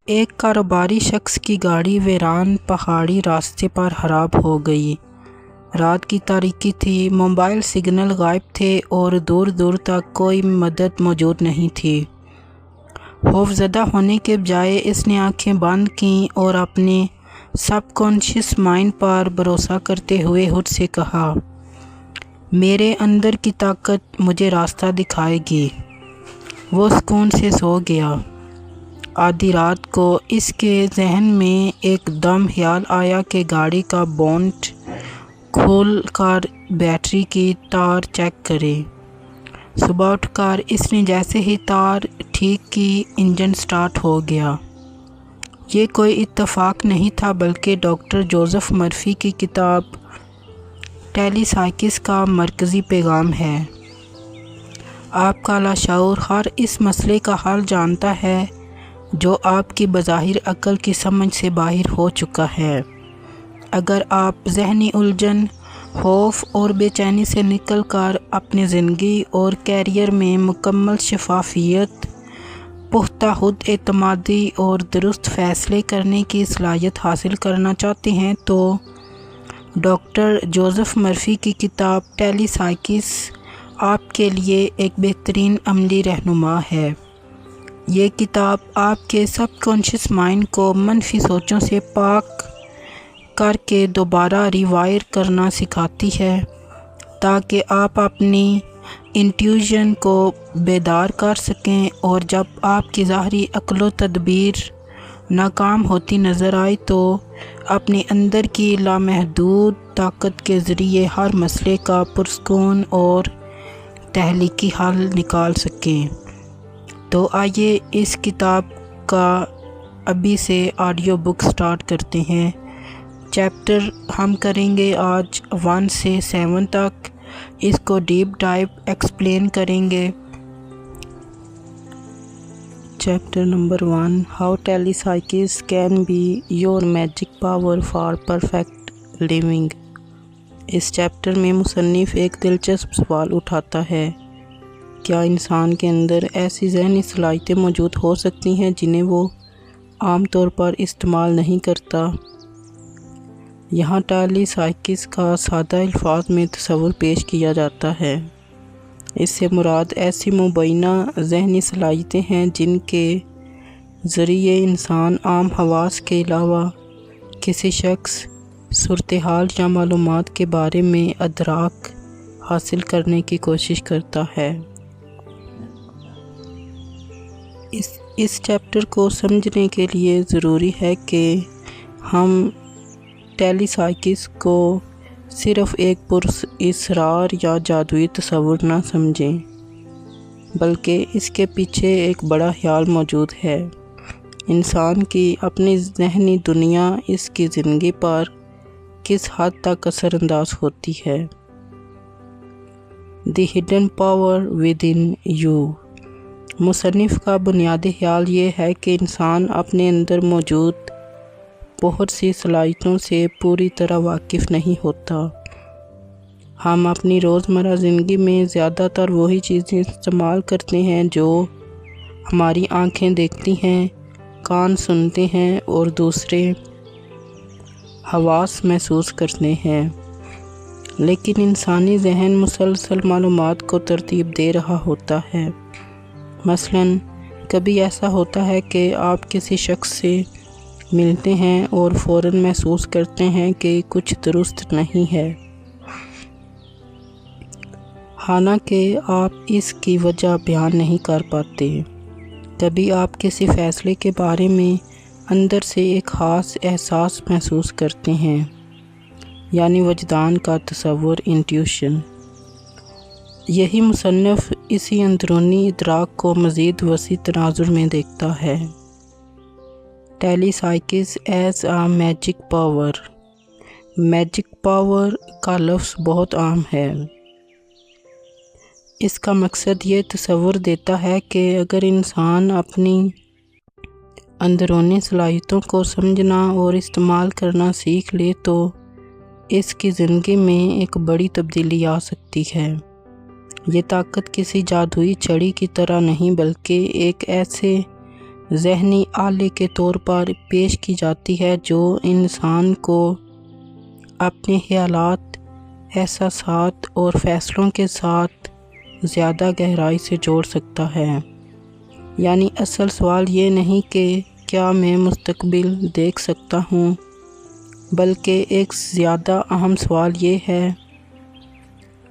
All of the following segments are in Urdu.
ایک کاروباری شخص کی گاڑی ویران پہاڑی راستے پر خراب ہو گئی۔ رات کی تاریکی تھی، موبائل سگنل غائب تھے اور دور دور تک کوئی مدد موجود نہیں تھی۔ خوفزدہ ہونے کے بجائے اس نے آنکھیں بند کیں اور اپنے سب کانشیس مائنڈ پر بھروسہ کرتے ہوئے خود سے کہا، میرے اندر کی طاقت مجھے راستہ دکھائے گی۔ وہ سکون سے سو گیا۔ آدھی رات کو اس کے ذہن میں ایک دم خیال آیا کہ گاڑی کا بونٹ کھول کر بیٹری کی تار چیک کرے۔ صبح اٹھ کر اس نے جیسے ہی تار ٹھیک کی، انجن سٹارٹ ہو گیا۔ یہ کوئی اتفاق نہیں تھا بلکہ ڈاکٹر جوزف مرفی کی کتاب ٹیلی سائیکس کا مرکزی پیغام ہے۔ آپ کا لاشعور ہر اس مسئلے کا حل جانتا ہے جو آپ کی بظاہر عقل کی سمجھ سے باہر ہو چکا ہے۔ اگر آپ ذہنی الجھن، خوف اور بے چینی سے نکل کر اپنی زندگی اور کیریئر میں مکمل شفافیت، پختہ خود اعتمادی اور درست فیصلے کرنے کی صلاحیت حاصل کرنا چاہتے ہیں تو ڈاکٹر جوزف مرفی کی کتاب ٹیلی سائیکس آپ کے لیے ایک بہترین عملی رہنما ہے۔ یہ کتاب آپ کے سب کانشیس مائنڈ کو منفی سوچوں سے پاک کر کے دوبارہ ریوائر کرنا سکھاتی ہے تاکہ آپ اپنی انٹیویژن کو بیدار کر سکیں، اور جب آپ کی ظاہری عقل و تدبیر ناکام ہوتی نظر آئے تو اپنے اندر کی لامحدود طاقت کے ذریعے ہر مسئلے کا پرسکون اور تخلیقی حل نکال سکیں۔ تو آئیے اس کتاب کا ابھی سے آڈیو بک سٹارٹ کرتے ہیں۔ چیپٹر ہم کریں گے آج 1 سے 7 تک، اس کو ڈیپ ڈائیو ایکسپلین کریں گے۔ Chapter number 1، how telepsychics can be your magic power for perfect living. اس چیپٹر میں مصنف ایک دلچسپ سوال اٹھاتا ہے، کیا انسان کے اندر ایسی ذہنی صلاحیتیں موجود ہو سکتی ہیں جنہیں وہ عام طور پر استعمال نہیں کرتا؟ یہاں ٹیلی سائیکس کا سادہ الفاظ میں تصور پیش کیا جاتا ہے۔ اس سے مراد ایسی مبینہ ذہنی صلاحیتیں ہیں جن کے ذریعے انسان عام حواس کے علاوہ کسی شخص، صورتحال یا معلومات کے بارے میں ادراک حاصل کرنے کی کوشش کرتا ہے۔ اس چیپٹر کو سمجھنے کے لیے ضروری ہے کہ ہم ٹیلی سائیکس کو صرف ایک پراسرار یا جادوئی تصور نہ سمجھیں، بلکہ اس کے پیچھے ایک بڑا خیال موجود ہے۔ انسان کی اپنی ذہنی دنیا اس کی زندگی پر کس حد تک اثر انداز ہوتی ہے۔ The hidden power with in you. مصنف کا بنیادی خیال یہ ہے کہ انسان اپنے اندر موجود بہت سی صلاحیتوں سے پوری طرح واقف نہیں ہوتا۔ ہم اپنی روزمرہ زندگی میں زیادہ تر وہی چیزیں استعمال کرتے ہیں جو ہماری آنکھیں دیکھتی ہیں، کان سنتے ہیں اور دوسرے حواس محسوس کرتے ہیں، لیکن انسانی ذہن مسلسل معلومات کو ترتیب دے رہا ہوتا ہے۔ مثلاً کبھی ایسا ہوتا ہے کہ آپ کسی شخص سے ملتے ہیں اور فوراً محسوس کرتے ہیں کہ کچھ درست نہیں ہے، حالانکہ آپ اس کی وجہ بیان نہیں کر پاتے۔ کبھی آپ کسی فیصلے کے بارے میں اندر سے ایک خاص احساس محسوس کرتے ہیں، یعنی وجدان کا تصور، انٹیویشن۔ یہی مصنف اسی اندرونی ادراک کو مزید وسیع تناظر میں دیکھتا ہے۔ Telepsychics as a magic power. Magic power کا لفظ بہت عام ہے۔ اس کا مقصد یہ تصور دیتا ہے کہ اگر انسان اپنی اندرونی صلاحیتوں کو سمجھنا اور استعمال کرنا سیکھ لے تو اس کی زندگی میں ایک بڑی تبدیلی آ سکتی ہے۔ یہ طاقت کسی جادوئی چھڑی کی طرح نہیں بلکہ ایک ایسے ذہنی آلے کے طور پر پیش کی جاتی ہے جو انسان کو اپنے خیالات، احساسات اور فیصلوں کے ساتھ زیادہ گہرائی سے جوڑ سکتا ہے۔ یعنی اصل سوال یہ نہیں کہ کیا میں مستقبل دیکھ سکتا ہوں، بلکہ ایک زیادہ اہم سوال یہ ہے،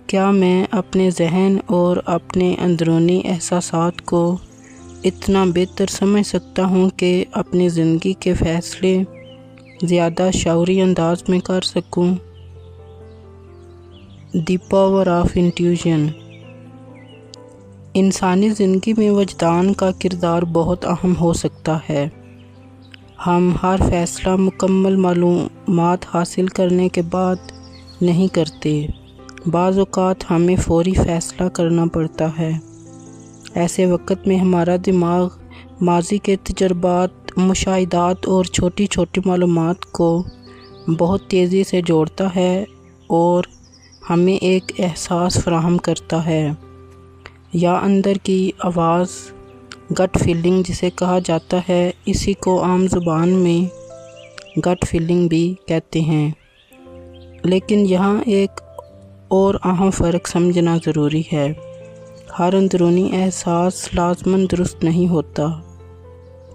کیا میں اپنے ذہن اور اپنے اندرونی احساسات کو اتنا بہتر سمجھ سکتا ہوں کہ اپنی زندگی کے فیصلے زیادہ شعوری انداز میں کر سکوں۔ The power of intuition. انسانی زندگی میں وجدان کا کردار بہت اہم ہو سکتا ہے۔ ہم ہر فیصلہ مکمل معلومات حاصل کرنے کے بعد نہیں کرتے۔ بعض اوقات ہمیں فوری فیصلہ کرنا پڑتا ہے۔ ایسے وقت میں ہمارا دماغ ماضی کے تجربات، مشاہدات اور چھوٹی چھوٹی معلومات کو بہت تیزی سے جوڑتا ہے اور ہمیں ایک احساس فراہم کرتا ہے، یا اندر کی آواز، گٹ فیلنگ جسے کہا جاتا ہے۔ اسی کو عام زبان میں گٹ فیلنگ بھی کہتے ہیں۔ لیکن یہاں ایک اور اہم فرق سمجھنا ضروری ہے۔ ہر اندرونی احساس لازماً درست نہیں ہوتا۔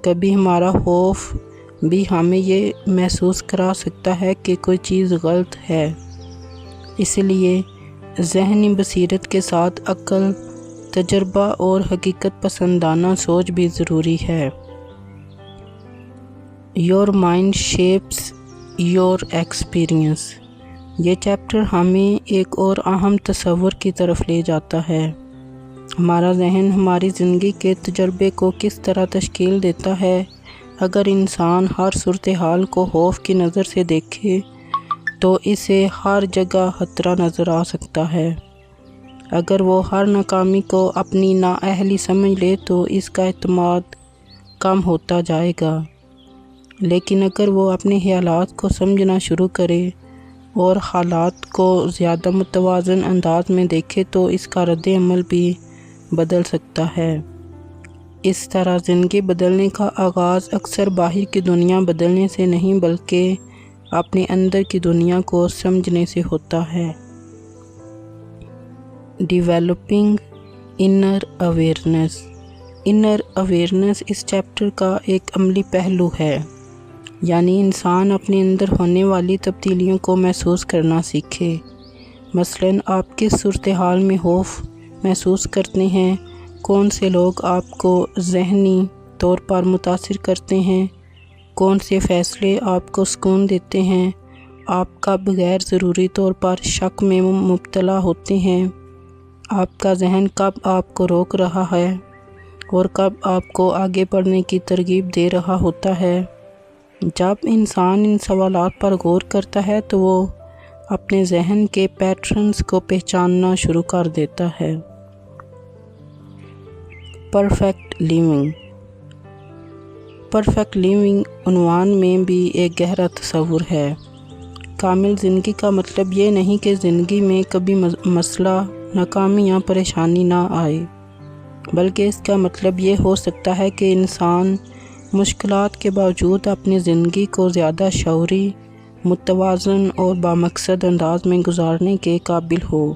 کبھی ہمارا خوف بھی ہمیں یہ محسوس کرا سکتا ہے کہ کوئی چیز غلط ہے۔ اس لیے ذہنی بصیرت کے ساتھ عقل، تجربہ اور حقیقت پسندانہ سوچ بھی ضروری ہے۔ Your mind shapes your experience. یہ چیپٹر ہمیں ایک اور اہم تصور کی طرف لے جاتا ہے۔ ہمارا ذہن ہماری زندگی کے تجربے کو کس طرح تشکیل دیتا ہے۔ اگر انسان ہر صورتحال کو خوف کی نظر سے دیکھے تو اسے ہر جگہ خطرہ نظر آ سکتا ہے۔ اگر وہ ہر ناکامی کو اپنی نااہلی سمجھ لے تو اس کا اعتماد کم ہوتا جائے گا۔ لیکن اگر وہ اپنے خیالات کو سمجھنا شروع کرے اور حالات کو زیادہ متوازن انداز میں دیکھے تو اس کا رد عمل بھی بدل سکتا ہے۔ اس طرح زندگی بدلنے کا آغاز اکثر باہر کی دنیا بدلنے سے نہیں بلکہ اپنے اندر کی دنیا کو سمجھنے سے ہوتا ہے۔ Developing inner awareness. Inner awareness اس چیپٹر کا ایک عملی پہلو ہے، یعنی انسان اپنے اندر ہونے والی تبدیلیوں کو محسوس کرنا سیکھے۔ مثلاً آپ کس صورتحال میں خوف محسوس کرتے ہیں، کون سے لوگ آپ کو ذہنی طور پر متاثر کرتے ہیں، کون سے فیصلے آپ کو سکون دیتے ہیں، آپ کب غیر ضروری طور پر شک میں مبتلا ہوتے ہیں، آپ کا ذہن کب آپ کو روک رہا ہے اور کب آپ کو آگے بڑھنے کی ترغیب دے رہا ہوتا ہے۔ جب انسان ان سوالات پر غور کرتا ہے تو وہ اپنے ذہن کے پیٹرنز کو پہچاننا شروع کر دیتا ہے۔ Perfect living. پرفیکٹ لیونگ عنوان میں بھی ایک گہرا تصور ہے۔ کامل زندگی کا مطلب یہ نہیں کہ زندگی میں کبھی مسئلہ، ناکامی یا پریشانی نہ آئے، بلکہ اس کا مطلب یہ ہو سکتا ہے کہ انسان مشکلات کے باوجود اپنی زندگی کو زیادہ شعوری، متوازن اور بامقصد انداز میں گزارنے کے قابل ہو۔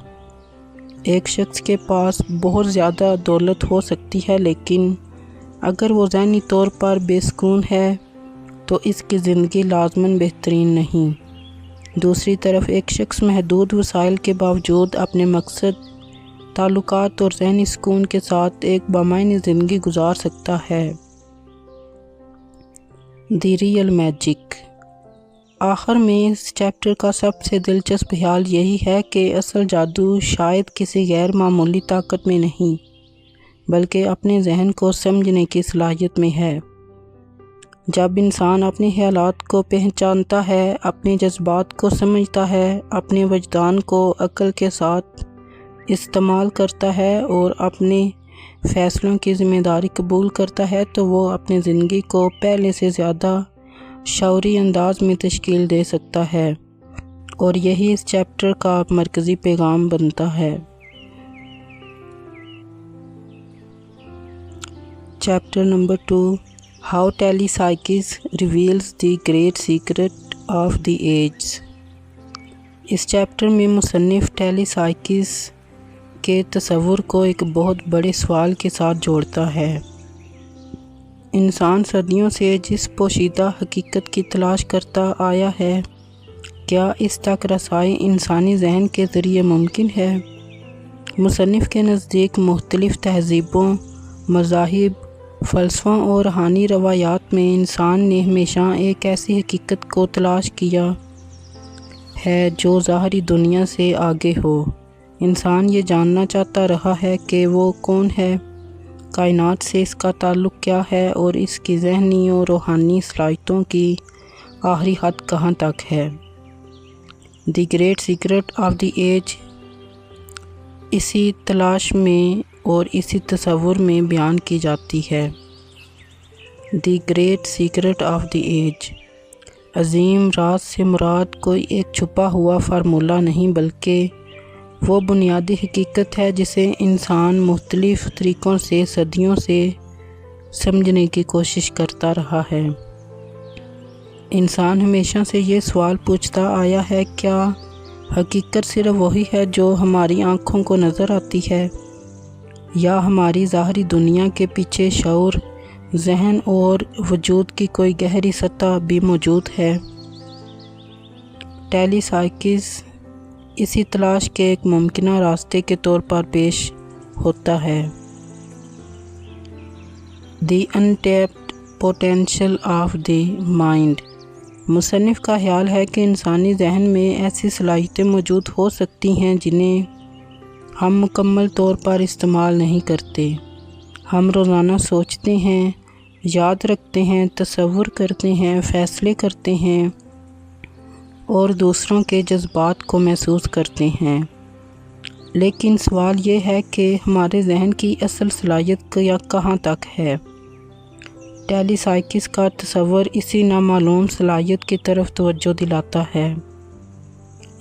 ایک شخص کے پاس بہت زیادہ دولت ہو سکتی ہے، لیکن اگر وہ ذہنی طور پر بے سکون ہے تو اس کی زندگی لازماً بہترین نہیں۔ دوسری طرف ایک شخص محدود وسائل کے باوجود اپنے مقصد، تعلقات اور ذہنی سکون کے ساتھ ایک بامعنی زندگی گزار سکتا ہے۔ The real magic. آخر میں اس چیپٹر کا سب سے دلچسپ خیال یہی ہے کہ اصل جادو شاید کسی غیر معمولی طاقت میں نہیں، بلکہ اپنے ذہن کو سمجھنے کی صلاحیت میں ہے۔ جب انسان اپنے خیالات کو پہچانتا ہے، اپنے جذبات کو سمجھتا ہے، اپنے وجدان کو عقل کے ساتھ استعمال کرتا ہے اور اپنے فیصلوں کی ذمہ داری قبول کرتا ہے تو وہ اپنی زندگی کو پہلے سے زیادہ شعوری انداز میں تشکیل دے سکتا ہے، اور یہی اس چیپٹر کا مرکزی پیغام بنتا ہے۔ Chapter number 2، How Telepsychis reveals the great secret of the ages. اس چیپٹر میں مصنف ٹیلیسائکس کے تصور کو ایک بہت بڑے سوال کے ساتھ جوڑتا ہے۔ انسان صدیوں سے جس پوشیدہ حقیقت کی تلاش کرتا آیا ہے، کیا اس تک رسائی انسانی ذہن کے ذریعے ممکن ہے؟ مصنف کے نزدیک مختلف تہذیبوں، مذاہب، فلسفوں اور روحانی روایات میں انسان نے ہمیشہ ایک ایسی حقیقت کو تلاش کیا ہے جو ظاہری دنیا سے آگے ہو۔ انسان یہ جاننا چاہتا رہا ہے کہ وہ کون ہے، کائنات سے اس کا تعلق کیا ہے اور اس کی ذہنی اور روحانی صلاحیتوں کی آخری حد کہاں تک ہے۔ The great secret of the age اسی تلاش میں اور اسی تصور میں بیان کی جاتی ہے۔ The great secret of the age, عظیم راز سے مراد کوئی ایک چھپا ہوا فارمولہ نہیں بلکہ وہ بنیادی حقیقت ہے جسے انسان مختلف طریقوں سے صدیوں سے سمجھنے کی کوشش کرتا رہا ہے۔ انسان ہمیشہ سے یہ سوال پوچھتا آیا ہے، کیا حقیقت صرف وہی ہے جو ہماری آنکھوں کو نظر آتی ہے، یا ہماری ظاہری دنیا کے پیچھے شعور، ذہن اور وجود کی کوئی گہری سطح بھی موجود ہے؟ ٹیلیسائکس اسی تلاش کے ایک ممکنہ راستے کے طور پر پیش ہوتا ہے۔ The untapped potential of the mind, مصنف کا خیال ہے کہ انسانی ذہن میں ایسی صلاحیتیں موجود ہو سکتی ہیں جنہیں ہم مکمل طور پر استعمال نہیں کرتے۔ ہم روزانہ سوچتے ہیں، یاد رکھتے ہیں، تصور کرتے ہیں، فیصلے کرتے ہیں اور دوسروں کے جذبات کو محسوس کرتے ہیں، لیکن سوال یہ ہے کہ ہمارے ذہن کی اصل صلاحیت کہاں تک ہے؟ ٹیلیسائکس کا تصور اسی نامعلوم صلاحیت کی طرف توجہ دلاتا ہے۔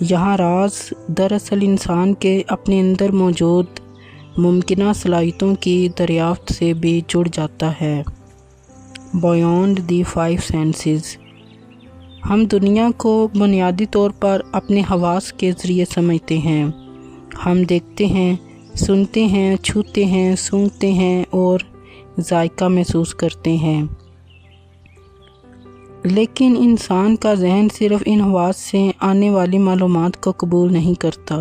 یہاں راز دراصل انسان کے اپنے اندر موجود ممکنہ صلاحیتوں کی دریافت سے بھی جڑ جاتا ہے۔ بیونڈ دی 5 سینسز، ہم دنیا کو بنیادی طور پر اپنے حواس کے ذریعے سمجھتے ہیں۔ ہم دیکھتے ہیں، سنتے ہیں، چھوتے ہیں، سونگھتے ہیں اور ذائقہ محسوس کرتے ہیں، لیکن انسان کا ذہن صرف ان حواس سے آنے والی معلومات کو قبول نہیں کرتا،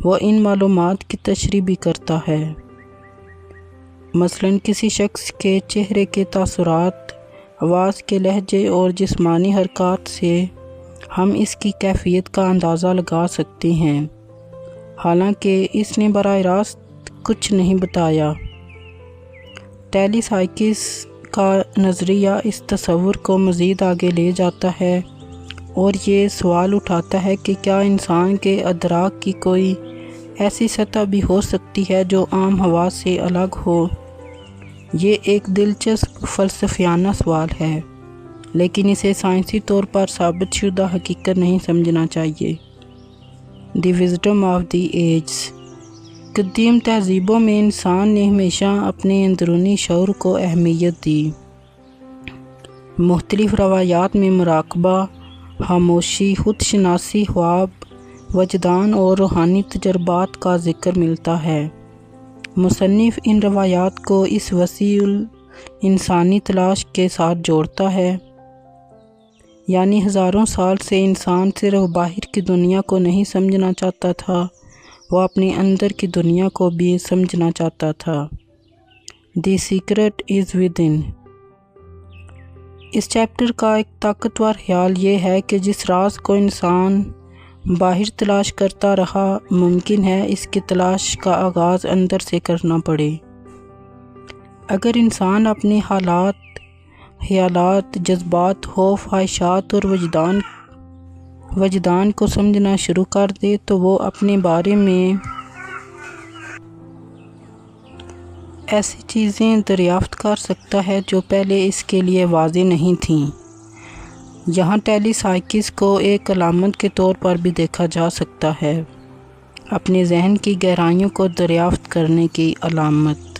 وہ ان معلومات کی تشریح بھی کرتا ہے۔ مثلاً کسی شخص کے چہرے کے تاثرات، آواز کے لہجے اور جسمانی حرکات سے ہم اس کی کیفیت کا اندازہ لگا سکتے ہیں، حالانکہ اس نے براہ راست کچھ نہیں بتایا۔ ٹیلیسائکس کا نظریہ اس تصور کو مزید آگے لے جاتا ہے اور یہ سوال اٹھاتا ہے کہ کیا انسان کے ادراک کی کوئی ایسی سطح بھی ہو سکتی ہے جو عام حواس سے الگ ہو؟ یہ ایک دلچسپ فلسفیانہ سوال ہے، لیکن اسے سائنسی طور پر ثابت شدہ حقیقت نہیں سمجھنا چاہیے۔ دی وزڈم آف دی ایجز، قدیم تہذیبوں میں انسان نے ہمیشہ اپنے اندرونی شعور کو اہمیت دی۔ مختلف روایات میں مراقبہ، خاموشی، خود شناسی، خواب، وجدان اور روحانی تجربات کا ذکر ملتا ہے۔ مصنف ان روایات کو اس وسیع انسانی تلاش کے ساتھ جوڑتا ہے، یعنی ہزاروں سال سے انسان صرف باہر کی دنیا کو نہیں سمجھنا چاہتا تھا، وہ اپنے اندر کی دنیا کو بھی سمجھنا چاہتا تھا۔ The secret is within, اس چیپٹر کا ایک طاقتور خیال یہ ہے کہ جس راز کو انسان باہر تلاش کرتا رہا، ممکن ہے اس کی تلاش کا آغاز اندر سے کرنا پڑے۔ اگر انسان اپنے حالات، خیالات، جذبات، خوف، خواہشات اور وجدان کو سمجھنا شروع کر دے تو وہ اپنے بارے میں ایسی چیزیں دریافت کر سکتا ہے جو پہلے اس کے لیے واضح نہیں تھیں۔ یہاں ٹیلیسائکس کو ایک علامت کے طور پر بھی دیکھا جا سکتا ہے، اپنے ذہن کی گہرائیوں کو دریافت کرنے کی علامت۔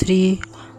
3,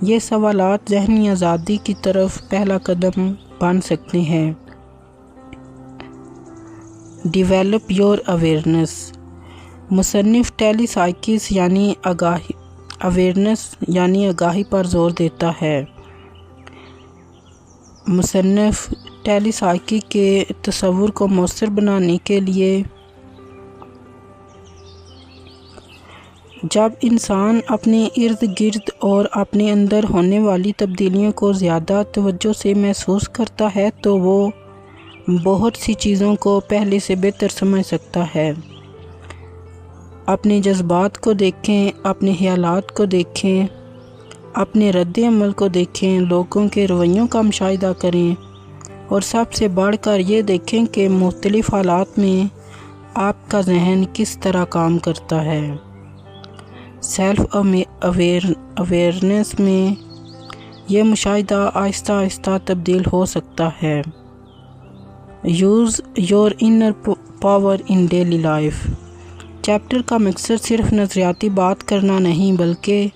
یہ سوالات ذہنی آزادی کی طرف پہلا قدم بن سکتے ہیں۔ Develop your awareness. مصنف ٹیلی سائیکس یعنی آگاہی پر زور دیتا ہے۔ مصنف ٹیلی سائیکی کے تصور کو مؤثر بنانے کے لیے جب انسان اپنے ارد گرد اور اپنے اندر ہونے والی تبدیلیوں کو زیادہ توجہ سے محسوس کرتا ہے تو وہ بہت سی چیزوں کو پہلے سے بہتر سمجھ سکتا ہے۔ اپنے جذبات کو دیکھیں، اپنے خیالات کو دیکھیں، اپنے رد عمل کو دیکھیں، لوگوں کے رویوں کا مشاہدہ کریں اور سب سے بڑھ کر یہ دیکھیں کہ مختلف حالات میں آپ کا ذہن کس طرح کام کرتا ہے۔ سیلف اویئرنیس میں یہ مشاہدہ آہستہ آہستہ تبدیل ہو سکتا ہے۔ Use your inner power in daily life. Chapter کا مقصد صرف نظریاتی بات کرنا نہیں بلکہ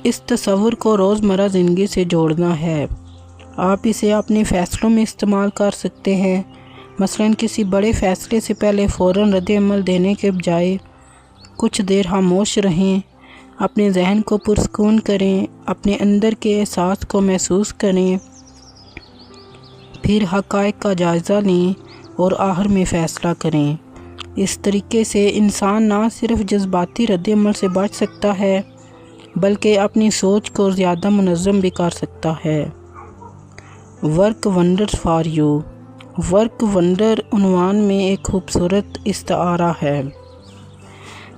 اس تصور کو روزمرہ زندگی سے جوڑنا ہے۔ آپ اسے اپنے فیصلوں میں استعمال کر سکتے ہیں، مثلاً کسی بڑے فیصلے سے پہلے فوراً رد عمل دینے کے بجائے کچھ دیر خاموش رہیں، اپنے ذہن کو پرسکون کریں، اپنے اندر کے احساس کو محسوس کریں، پھر حقائق کا جائزہ لیں اور آخر میں فیصلہ کریں۔ اس طریقے سے انسان نہ صرف جذباتی رد عمل سے بچ سکتا ہے بلکہ اپنی سوچ کو زیادہ منظم بھی کر سکتا ہے۔ Work wonders for you. Work wonder عنوان میں ایک خوبصورت استعارہ ہے۔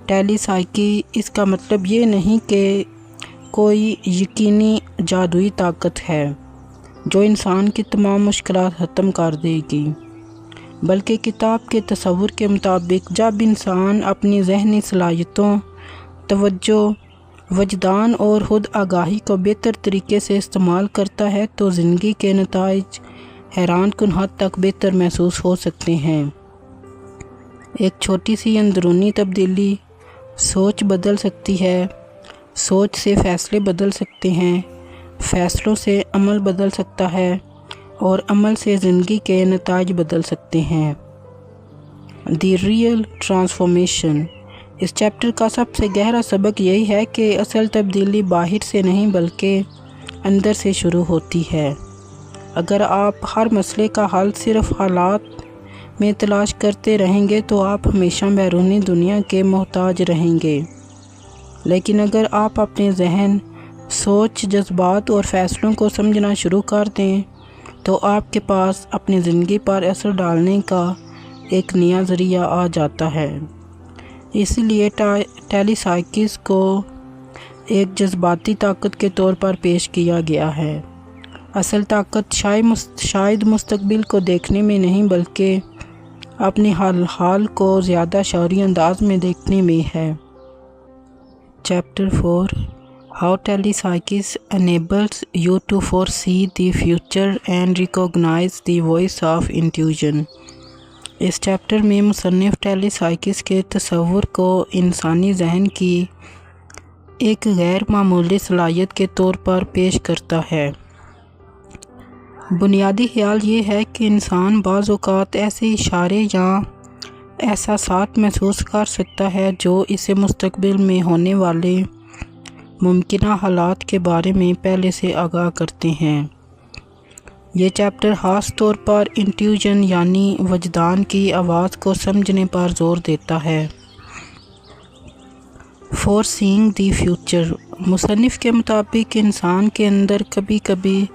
ٹیلی سائیکی اس کا مطلب یہ نہیں کہ کوئی یقینی جادوئی طاقت ہے جو انسان کی تمام مشکلات ختم کر دے گی، بلکہ کتاب کے تصور کے مطابق جب انسان اپنی ذہنی صلاحیتوں، توجہ، وجدان اور خود آگاہی کو بہتر طریقے سے استعمال کرتا ہے تو زندگی کے نتائج حیران کن حد تک بہتر محسوس ہو سکتے ہیں۔ ایک چھوٹی سی اندرونی تبدیلی سوچ بدل سکتی ہے، سوچ سے فیصلے بدل سکتے ہیں، فیصلوں سے عمل بدل سکتا ہے اور عمل سے زندگی کے نتائج بدل سکتے ہیں۔ The real transformation. اس چیپٹر کا سب سے گہرا سبق یہی ہے کہ اصل تبدیلی باہر سے نہیں بلکہ اندر سے شروع ہوتی ہے۔ اگر آپ ہر مسئلے کا حل صرف حالات میں تلاش کرتے رہیں گے تو آپ ہمیشہ بیرونی دنیا کے محتاج رہیں گے، لیکن اگر آپ اپنے ذہن، سوچ، جذبات اور فیصلوں کو سمجھنا شروع کر دیں تو آپ کے پاس اپنی زندگی پر اثر ڈالنے کا ایک نیا ذریعہ آ جاتا ہے۔ اس لیے ٹیلی سائیکس کو ایک جذباتی طاقت کے طور پر پیش کیا گیا ہے۔ اصل طاقت شاید مستقبل کو دیکھنے میں نہیں بلکہ اپنے حال کو زیادہ شعوری انداز میں دیکھنے میں ہے۔ Chapter 4 How Telepsychs enables you to foresee the future and recognize the voice of intuition۔ اس چیپٹر میں مصنف ٹیلی سائیکس کے تصور کو انسانی ذہن کی ایک غیر معمولی صلاحیت کے طور پر پیش کرتا ہے۔ بنیادی خیال یہ ہے کہ انسان بعض اوقات ایسے اشارے یا احساسات محسوس کر سکتا ہے جو اسے مستقبل میں ہونے والے ممکنہ حالات کے بارے میں پہلے سے آگاہ کرتے ہیں۔ یہ چیپٹر خاص طور پر انٹیویژن یعنی وجدان کی آواز کو سمجھنے پر زور دیتا ہے۔ فورسینگ دی فیوچر۔ مصنف کے مطابق انسان کے اندر کبھی کبھی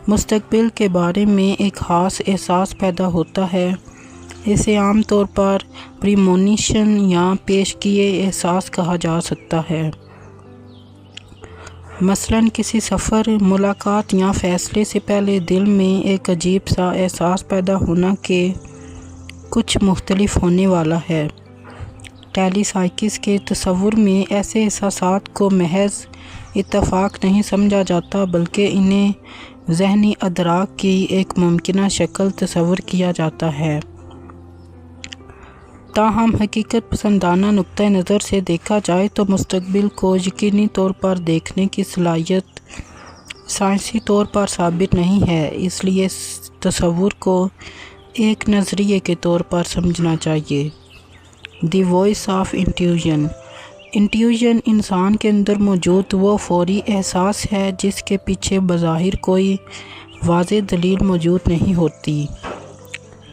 مستقبل کے بارے میں ایک خاص احساس پیدا ہوتا ہے۔ اسے عام طور پر پریمونیشن یا پیش کیے احساس کہا جا سکتا ہے۔ مثلاً کسی سفر، ملاقات یا فیصلے سے پہلے دل میں ایک عجیب سا احساس پیدا ہونا کہ کچھ مختلف ہونے والا ہے۔ ٹیلی سائیکس کے تصور میں ایسے احساسات کو محض اتفاق نہیں سمجھا جاتا بلکہ انہیں ذہنی ادراک کی ایک ممکنہ شکل تصور کیا جاتا ہے۔ تاہم حقیقت پسندانہ نقطہ نظر سے دیکھا جائے تو مستقبل کو یقینی طور پر دیکھنے کی صلاحیت سائنسی طور پر ثابت نہیں ہے، اس لیے تصور کو ایک نظریے کے طور پر سمجھنا چاہیے۔ دی وائس آف انٹیوژن۔ انٹیوژن انسان کے اندر موجود وہ فوری احساس ہے جس کے پیچھے بظاہر کوئی واضح دلیل موجود نہیں ہوتی۔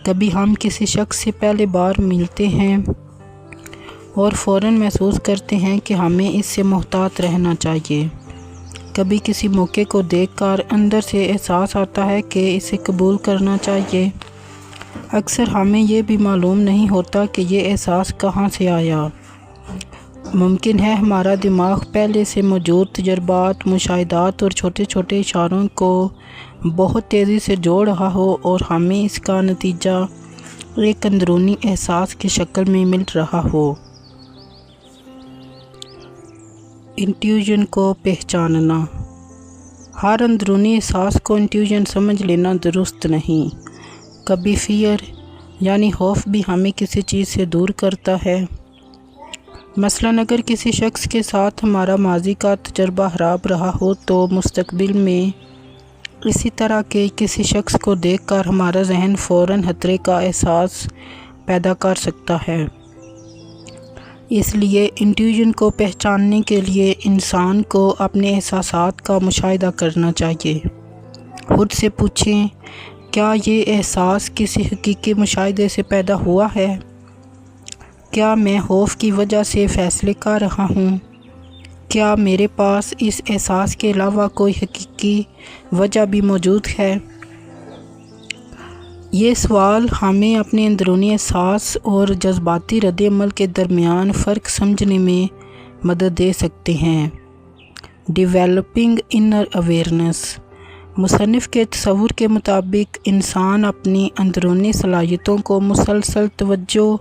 کبھی ہم کسی شخص سے پہلی بار ملتے ہیں اور فوراً محسوس کرتے ہیں کہ ہمیں اس سے محتاط رہنا چاہیے۔ کبھی کسی موقع کو دیکھ کر اندر سے احساس آتا ہے کہ اسے قبول کرنا چاہیے۔ اکثر ہمیں یہ بھی معلوم نہیں ہوتا کہ یہ احساس کہاں سے آیا۔ ممکن ہے ہمارا دماغ پہلے سے موجود تجربات، مشاہدات اور چھوٹے چھوٹے اشاروں کو بہت تیزی سے جوڑ رہا ہو اور ہمیں اس کا نتیجہ ایک اندرونی احساس کی شکل میں مل رہا ہو۔ انٹیوژن کو پہچاننا۔ ہر اندرونی احساس کو انٹیوژن سمجھ لینا درست نہیں۔ کبھی فیئر یعنی خوف بھی ہمیں کسی چیز سے دور کرتا ہے۔ مثلاً اگر کسی شخص کے ساتھ ہمارا ماضی کا تجربہ خراب رہا ہو تو مستقبل میں اسی طرح کے کسی شخص کو دیکھ کر ہمارا ذہن فوراً خطرے کا احساس پیدا کر سکتا ہے۔ اس لیے انٹیوژن کو پہچاننے کے لیے انسان کو اپنے احساسات کا مشاہدہ کرنا چاہیے۔ خود سے پوچھیں، کیا یہ احساس کسی حقیقی مشاہدے سے پیدا ہوا ہے؟ کیا میں خوف کی وجہ سے فیصلے کر رہا ہوں؟ کیا میرے پاس اس احساس کے علاوہ کوئی حقیقی وجہ بھی موجود ہے؟ یہ سوال ہمیں اپنے اندرونی احساس اور جذباتی رد عمل کے درمیان فرق سمجھنے میں مدد دے سکتے ہیں۔ Developing inner awareness. مصنف کے تصور کے مطابق انسان اپنی اندرونی صلاحیتوں کو مسلسل توجہ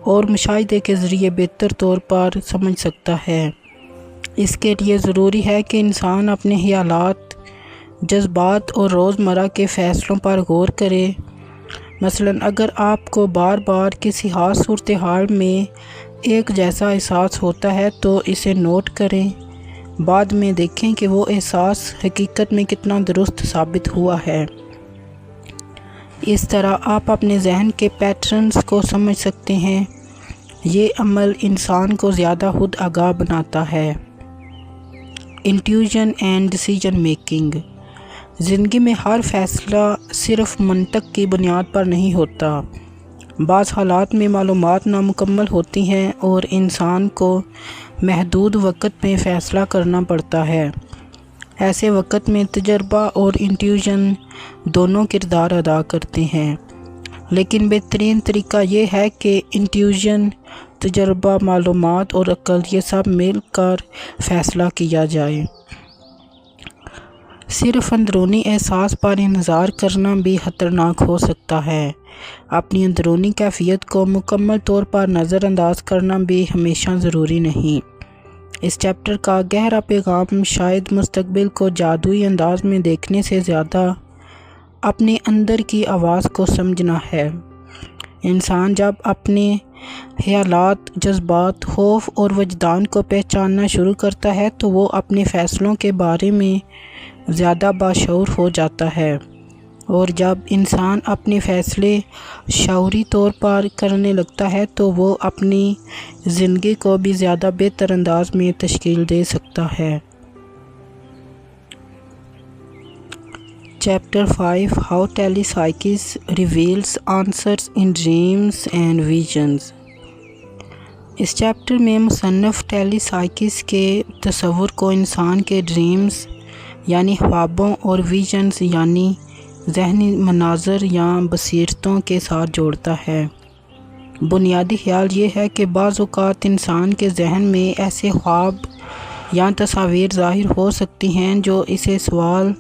اور مشاہدے کے ذریعے بہتر طور پر سمجھ سکتا ہے۔ اس کے لیے ضروری ہے کہ انسان اپنے خیالات، جذبات اور روزمرہ کے فیصلوں پر غور کرے۔ مثلاً اگر آپ کو بار بار کسی خاص صورتحال میں ایک جیسا احساس ہوتا ہے تو اسے نوٹ کریں۔ بعد میں دیکھیں کہ وہ احساس حقیقت میں کتنا درست ثابت ہوا ہے۔ اس طرح آپ اپنے ذہن کے پیٹرنز کو سمجھ سکتے ہیں۔ یہ عمل انسان کو زیادہ خود آگاہ بناتا ہے۔ انٹیوژن اینڈ ڈیسیژن میکنگ۔ زندگی میں ہر فیصلہ صرف منطق کی بنیاد پر نہیں ہوتا۔ بعض حالات میں معلومات نامکمل ہوتی ہیں اور انسان کو محدود وقت میں فیصلہ کرنا پڑتا ہے۔ ایسے وقت میں تجربہ اور انٹیوژن دونوں کردار ادا کرتے ہیں، لیکن بہترین طریقہ یہ ہے کہ انٹیوژن، تجربہ، معلومات اور عقل یہ سب مل کر فیصلہ کیا جائے۔ صرف اندرونی احساس پر انحصار کرنا بھی خطرناک ہو سکتا ہے۔ اپنی اندرونی کیفیت کو مکمل طور پر نظر انداز کرنا بھی ہمیشہ ضروری نہیں۔ اس چیپٹر کا گہرا پیغام شاید مستقبل کو جادوئی انداز میں دیکھنے سے زیادہ اپنے اندر کی آواز کو سمجھنا ہے۔ انسان جب اپنے خیالات، جذبات، خوف اور وجدان کو پہچاننا شروع کرتا ہے تو وہ اپنے فیصلوں کے بارے میں زیادہ باشعور ہو جاتا ہے، اور جب انسان اپنے فیصلے شعوری طور پر کرنے لگتا ہے تو وہ اپنی زندگی کو بھی زیادہ بہتر انداز میں تشکیل دے سکتا ہے۔ Chapter 5 how telepsychics reveals answers in dreams and visions. اس چیپٹر میں مصنف ٹیلی سائکس کے تصور کو انسان کے ڈریمز یعنی خوابوں اور ویژنز یعنی ذہنی مناظر یا بصیرتوں کے ساتھ جوڑتا ہے۔ بنیادی خیال یہ ہے کہ بعض اوقات انسان کے ذہن میں ایسے خواب یا تصاویر ظاہر ہو سکتی ہیں جو اسے سوال،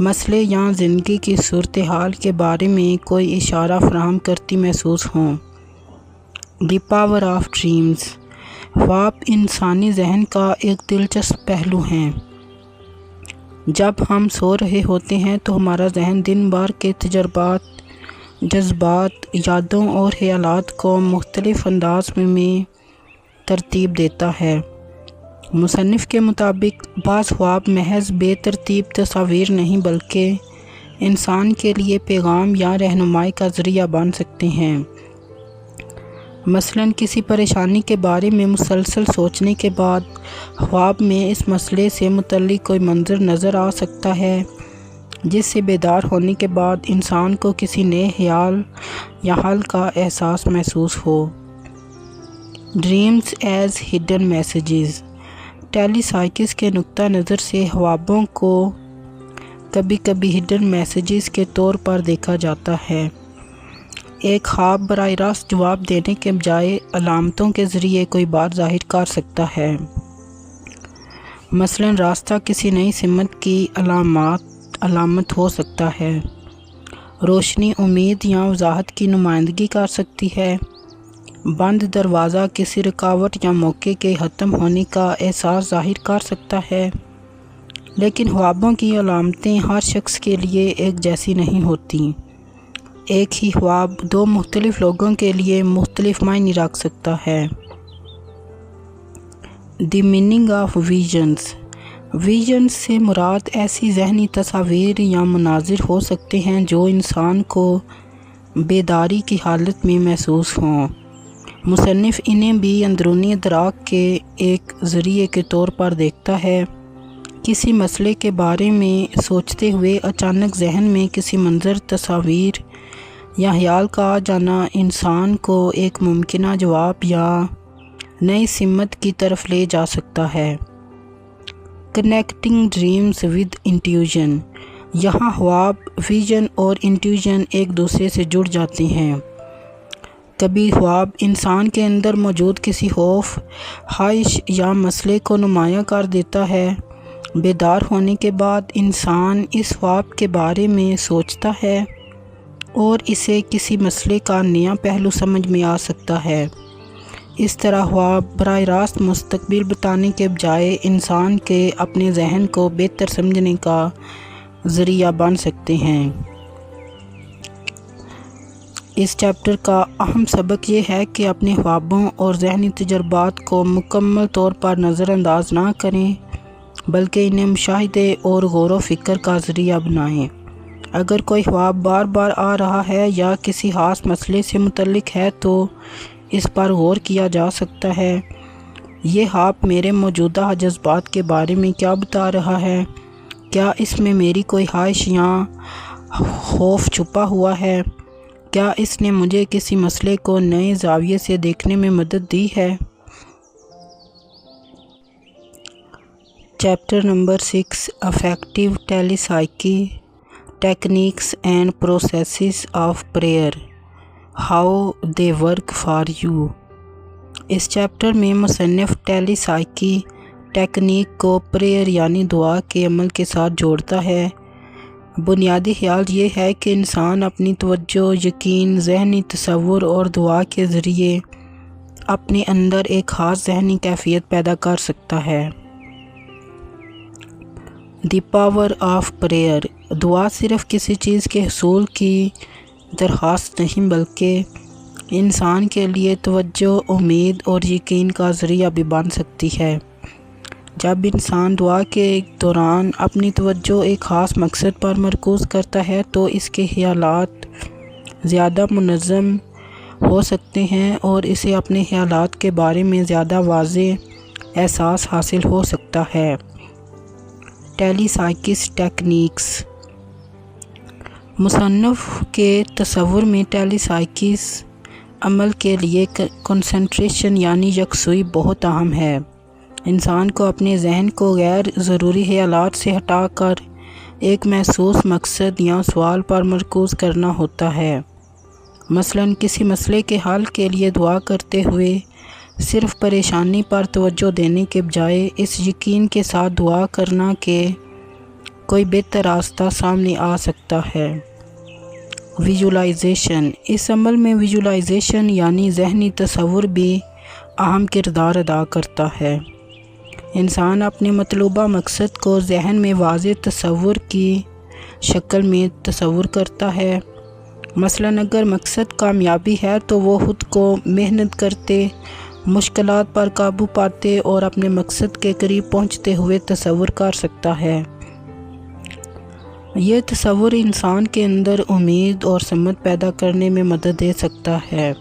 مسئلے یا زندگی کی صورتحال کے بارے میں کوئی اشارہ فراہم کرتی محسوس ہوں۔ دی پاور آف ڈریمز۔ خواب انسانی ذہن کا ایک دلچسپ پہلو ہیں۔ جب ہم سو رہے ہوتے ہیں تو ہمارا ذہن دن بھر کے تجربات، جذبات، یادوں اور خیالات کو مختلف انداز میں ترتیب دیتا ہے۔ مصنف کے مطابق بعض خواب محض بے ترتیب تصاویر نہیں بلکہ انسان کے لیے پیغام یا رہنمائی کا ذریعہ بن سکتے ہیں۔ مثلاً کسی پریشانی کے بارے میں مسلسل سوچنے کے بعد خواب میں اس مسئلے سے متعلق کوئی منظر نظر آ سکتا ہے، جس سے بیدار ہونے کے بعد انسان کو کسی نئے خیال یا حل کا احساس محسوس ہو۔ Dreams as hidden messages. Telepsychics کے نقطہ نظر سے خوابوں کو کبھی کبھی ہڈن میسیجز کے طور پر دیکھا جاتا ہے۔ ایک خواب براہ راست جواب دینے کے بجائے علامتوں کے ذریعے کوئی بات ظاہر کر سکتا ہے۔ مثلاً راستہ کسی نئی سمت کی علامت ہو سکتا ہے۔ روشنی امید یا وضاحت کی نمائندگی کر سکتی ہے۔ بند دروازہ کسی رکاوٹ یا موقع کے ختم ہونے کا احساس ظاہر کر سکتا ہے۔ لیکن خوابوں کی علامتیں ہر شخص کے لیے ایک جیسی نہیں ہوتیں۔ ایک ہی خواب دو مختلف لوگوں کے لیے مختلف معنی رکھ سکتا ہے۔ The meaning of visions. Visions سے مراد ایسی ذہنی تصاویر یا مناظر ہو سکتے ہیں جو انسان کو بیداری کی حالت میں محسوس ہوں۔ مصنف انہیں بھی اندرونی ادراک کے ایک ذریعے کے طور پر دیکھتا ہے۔ کسی مسئلے کے بارے میں سوچتے ہوئے اچانک ذہن میں کسی منظر، تصویر یا خیال کا آ جانا انسان کو ایک ممکنہ جواب یا نئی سمت کی طرف لے جا سکتا ہے۔ Connecting dreams with intuition. یہاں خواب، ویژن اور انٹیویژن ایک دوسرے سے جڑ جاتے ہیں۔ کبھی خواب انسان کے اندر موجود کسی خوف، خواہش یا مسئلے کو نمایاں کر دیتا ہے۔ بیدار ہونے کے بعد انسان اس خواب کے بارے میں سوچتا ہے اور اسے کسی مسئلے کا نیا پہلو سمجھ میں آ سکتا ہے۔ اس طرح خواب براہ راست مستقبل بتانے کے بجائے انسان کے اپنے ذہن کو بہتر سمجھنے کا ذریعہ بن سکتے ہیں۔ اس چیپٹر کا اہم سبق یہ ہے کہ اپنے خوابوں اور ذہنی تجربات کو مکمل طور پر نظر انداز نہ کریں، بلکہ انہیں مشاہدے اور غور و فکر کا ذریعہ بنائیں۔ اگر کوئی خواب بار بار آ رہا ہے یا کسی خاص مسئلے سے متعلق ہے تو اس پر غور کیا جا سکتا ہے۔ یہ خواب میرے موجودہ جذبات کے بارے میں کیا بتا رہا ہے؟ کیا اس میں میری کوئی خواہش یا خوف چھپا ہوا ہے؟ کیا اس نے مجھے کسی مسئلے کو نئے زاویے سے دیکھنے میں مدد دی ہے؟ Chapter number 6 effective telepsychic techniques and processes of prayer, how they work for you. اس چیپٹر میں مصنف ٹیلی سائیکی ٹیکنیک کو پریئر یعنی دعا کے عمل کے ساتھ جوڑتا ہے۔ بنیادی خیال یہ ہے کہ انسان اپنی توجہ، یقین، ذہنی تصور اور دعا کے ذریعے اپنے اندر ایک خاص ذہنی کیفیت پیدا کر سکتا ہے۔ دی پاور آف پریئر۔ دعا صرف کسی چیز کے حصول کی درخواست نہیں بلکہ انسان کے لیے توجہ، امید اور یقین کا ذریعہ بھی بن سکتی ہے۔ جب انسان دعا کے دوران اپنی توجہ ایک خاص مقصد پر مرکوز کرتا ہے تو اس کے خیالات زیادہ منظم ہو سکتے ہیں اور اسے اپنے خیالات کے بارے میں زیادہ واضح احساس حاصل ہو سکتا ہے۔ ٹیلی سائیکس ٹیکنیکس۔ مصنف کے تصور میں ٹیلی سائیکس عمل کے لیے کنسنٹریشن یعنی یکسوئی بہت اہم ہے۔ انسان کو اپنے ذہن کو غیر ضروری خیالات سے ہٹا کر ایک محسوس مقصد یا سوال پر مرکوز کرنا ہوتا ہے۔ مثلاً کسی مسئلے کے حل کے لیے دعا کرتے ہوئے صرف پریشانی پر توجہ دینے کے بجائے اس یقین کے ساتھ دعا کرنا کہ کوئی بہتر راستہ سامنے آ سکتا ہے۔ ویژولائزیشن۔ اس عمل میں ویژولائزیشن یعنی ذہنی تصور بھی اہم کردار ادا کرتا ہے۔ انسان اپنے مطلوبہ مقصد کو ذہن میں واضح تصور کی شکل میں تصور کرتا ہے۔ مثلاً اگر مقصد کامیابی ہے تو وہ خود کو محنت کرتے مشکلات پر قابو پاتے اور اپنے مقصد کے قریب پہنچتے ہوئے تصور کر سکتا ہے۔ یہ تصور انسان کے اندر امید اور سمت پیدا کرنے میں مدد دے سکتا ہے۔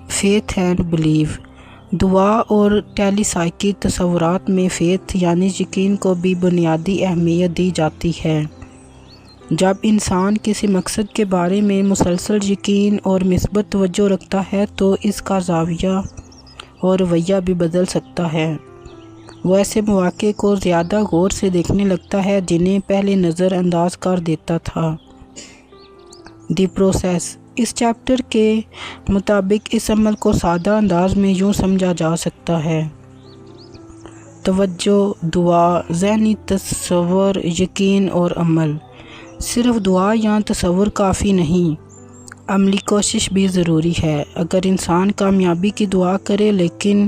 فیتھ اینڈ بلیف، دعا اور ٹیلی سائیکی تصورات میں فیتھ یعنی یقین کو بھی بنیادی اہمیت دی جاتی ہے۔ جب انسان کسی مقصد کے بارے میں مسلسل یقین اور مثبت توجہ رکھتا ہے تو اس کا زاویہ اور رویہ بھی بدل سکتا ہے۔ وہ ایسے مواقع کو زیادہ غور سے دیکھنے لگتا ہے جنہیں پہلے نظر انداز کر دیتا تھا۔ دی پروسیس، اس چیپٹر کے مطابق اس عمل کو سادہ انداز میں یوں سمجھا جا سکتا ہے: توجہ، دعا، ذہنی تصور، یقین اور عمل۔ صرف دعا یا تصور کافی نہیں، عملی کوشش بھی ضروری ہے۔ اگر انسان کامیابی کی دعا کرے لیکن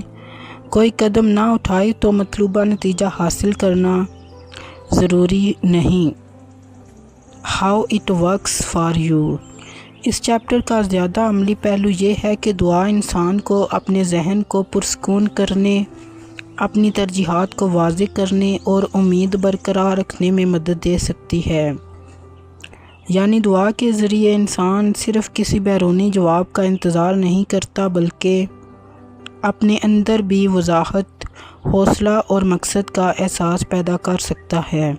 کوئی قدم نہ اٹھائے تو مطلوبہ نتیجہ حاصل کرنا ضروری نہیں۔ How it works for you, اس چیپٹر کا زیادہ عملی پہلو یہ ہے کہ دعا انسان کو اپنے ذہن کو پرسکون کرنے، اپنی ترجیحات کو واضح کرنے اور امید برقرار رکھنے میں مدد دے سکتی ہے۔ یعنی دعا کے ذریعے انسان صرف کسی بیرونی جواب کا انتظار نہیں کرتا بلکہ اپنے اندر بھی وضاحت، حوصلہ اور مقصد کا احساس پیدا کر سکتا ہے۔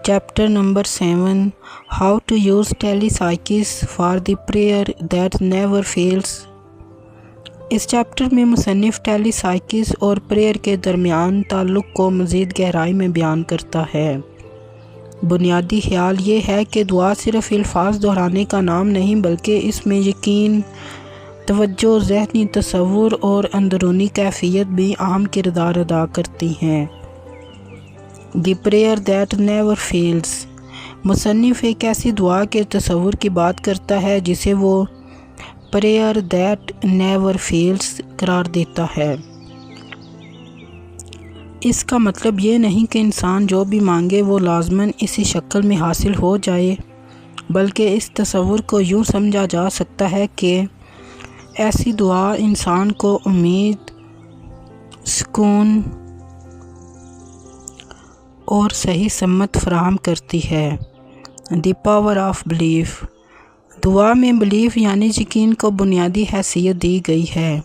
Chapter number 7، how to use telepsychics for the prayer that never fails. اس چیپٹر میں مصنف ٹیلی سائیکس اور پریئر کے درمیان تعلق کو مزید گہرائی میں بیان کرتا ہے۔ بنیادی خیال یہ ہے کہ دعا صرف الفاظ دہرانے کا نام نہیں بلکہ اس میں یقین، توجہ، ذہنی تصور اور اندرونی کیفیت بھی اہم کردار ادا کرتی ہیں۔ دی پریئر دیٹ نیور فیلز، مصنف ایک ایسی دعا کے تصور کی بات کرتا ہے جسے وہ پریئر دیٹ نیور فیلز قرار دیتا ہے۔ اس کا مطلب یہ نہیں کہ انسان جو بھی مانگے وہ لازماً اسی شکل میں حاصل ہو جائے، بلکہ اس تصور کو یوں سمجھا جا سکتا ہے کہ ایسی دعا انسان کو امید، سکون اور صحیح سمت فراہم کرتی ہے۔ دی پاور آف بلیف، دعا میں بلیف یعنی یقین کو بنیادی حیثیت دی گئی ہے۔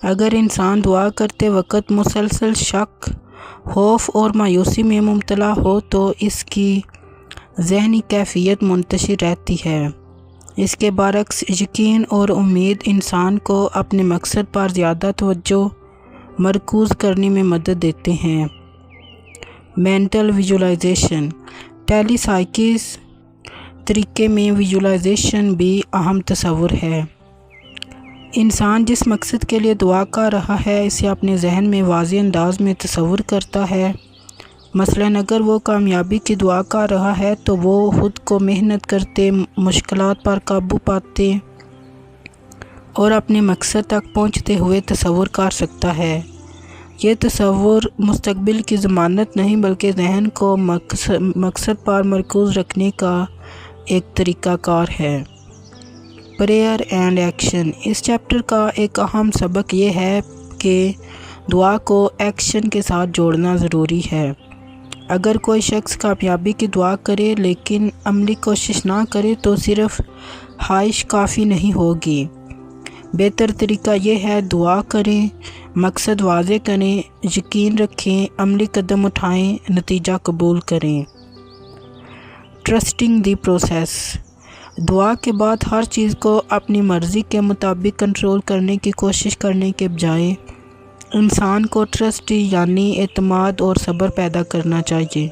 اگر انسان دعا کرتے وقت مسلسل شک، خوف اور مایوسی میں مبتلا ہو تو اس کی ذہنی کیفیت منتشر رہتی ہے۔ اس کے برعکس یقین اور امید انسان کو اپنے مقصد پر زیادہ توجہ مرکوز کرنے میں مدد دیتے ہیں۔ مینٹل ویژولائزیشن، ٹیلی سائیکس طریقے میں ویژولائزیشن بھی اہم تصور ہے۔ انسان جس مقصد کے لیے دعا کر رہا ہے اسے اپنے ذہن میں واضح انداز میں تصور کرتا ہے۔ مثلاً اگر وہ کامیابی کی دعا کر رہا ہے تو وہ خود کو محنت کرتے، مشکلات پر قابو پاتے اور اپنے مقصد تک پہنچتے ہوئے تصور کر سکتا ہے۔ یہ تصور مستقبل کی ضمانت نہیں بلکہ ذہن کو مقصد پر مرکوز رکھنے کا ایک طریقہ کار ہے۔ پریئر اینڈ ایکشن، اس چیپٹر کا ایک اہم سبق یہ ہے کہ دعا کو ایکشن کے ساتھ جوڑنا ضروری ہے۔ اگر کوئی شخص کامیابی کی دعا کرے لیکن عملی کوشش نہ کرے تو صرف خواہش کافی نہیں ہوگی۔ بہتر طریقہ یہ ہے دعا کریں، مقصد واضح کریں، یقین رکھیں، عملی قدم اٹھائیں، نتیجہ قبول کریں۔ ٹرسٹنگ دی پروسیس، دعا کے بعد ہر چیز کو اپنی مرضی کے مطابق کنٹرول کرنے کی کوشش کرنے کے بجائے انسان کو ٹرسٹ یعنی اعتماد اور صبر پیدا کرنا چاہیے۔